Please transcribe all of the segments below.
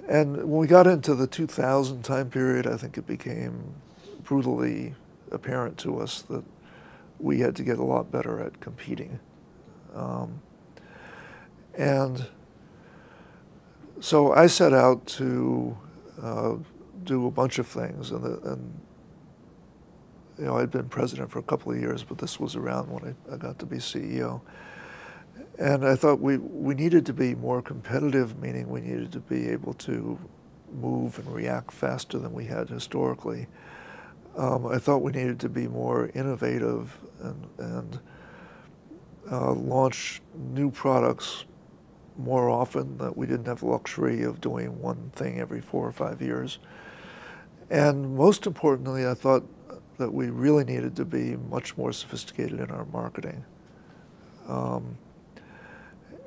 And when we got into the 2000 time period, I think it became brutally apparent to us that we had to get a lot better at competing. And so I set out to do a bunch of things, and you know, I'd been president for a couple of years, but this was around when I got to be CEO. And I thought we needed to be more competitive, meaning we needed to be able to move and react faster than we had historically. I thought we needed to be more innovative and launch new products more often, that we didn't have the luxury of doing one thing every 4 or 5 years. And most importantly, I thought that we really needed to be much more sophisticated in our marketing.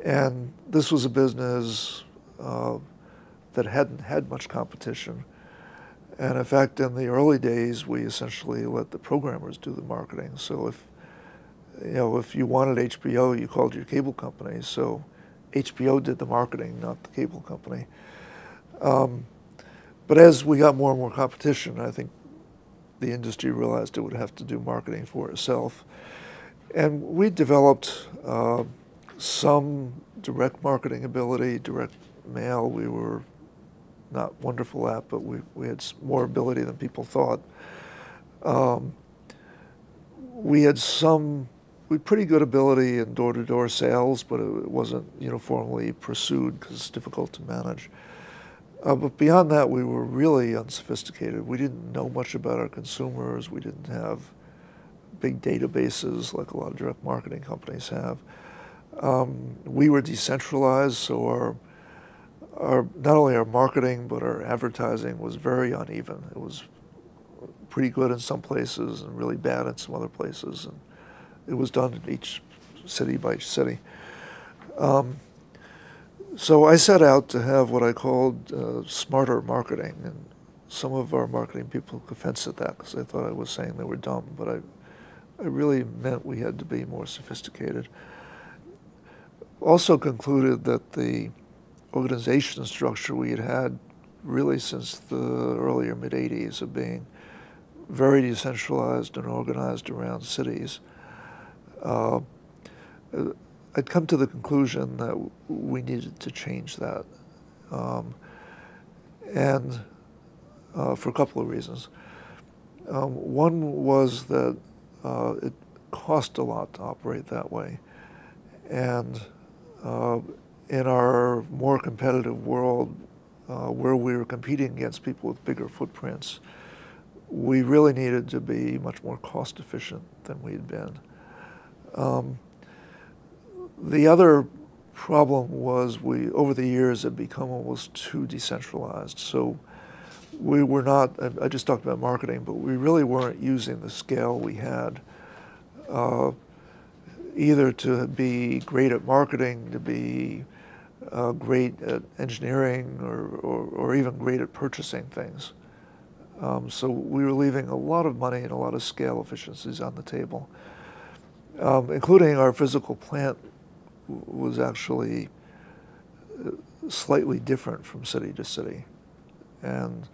And this was a business that hadn't had much competition. And in fact, in the early days, we essentially let the programmers do the marketing. So if you wanted HBO, you called your cable company. So HBO did the marketing, not the cable company. But as we got more and more competition, I think the industry realized it would have to do marketing for itself. And we developed some direct marketing ability, direct mail. We were not wonderful at, but we had more ability than people thought. We had pretty good ability in door-to-door sales, but it wasn't uniformly pursued because it's difficult to manage. But beyond that, we were really unsophisticated. We didn't know much about our consumers. We didn't have big databases like a lot of direct marketing companies have. We were decentralized, so not only our marketing, but our advertising was very uneven. It was pretty good in some places and really bad in some other places. And it was done in each city by each city. So I set out to have what I called smarter marketing. And some of our marketing people took offense at that because they thought I was saying they were dumb. But I really meant we had to be more sophisticated. Also concluded that the organization structure we had had really since the earlier mid-'80s of being very decentralized and organized around cities, I'd come to the conclusion that we needed to change that, and for a couple of reasons. One was that it cost a lot to operate that way, and in our more competitive world, where we were competing against people with bigger footprints, we really needed to be much more cost efficient than we had been. The other problem was over the years, had become almost too decentralized. So we were not, I just talked about marketing, but we really weren't using the scale we had either to be great at marketing, to be great at engineering, or even great at purchasing things. So we were leaving a lot of money and a lot of scale efficiencies on the table, including our physical plant was actually slightly different from city to city. And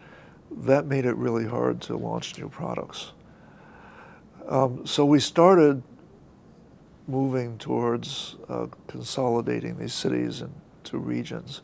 that made it really hard to launch new products. So we started moving towards consolidating these cities into regions.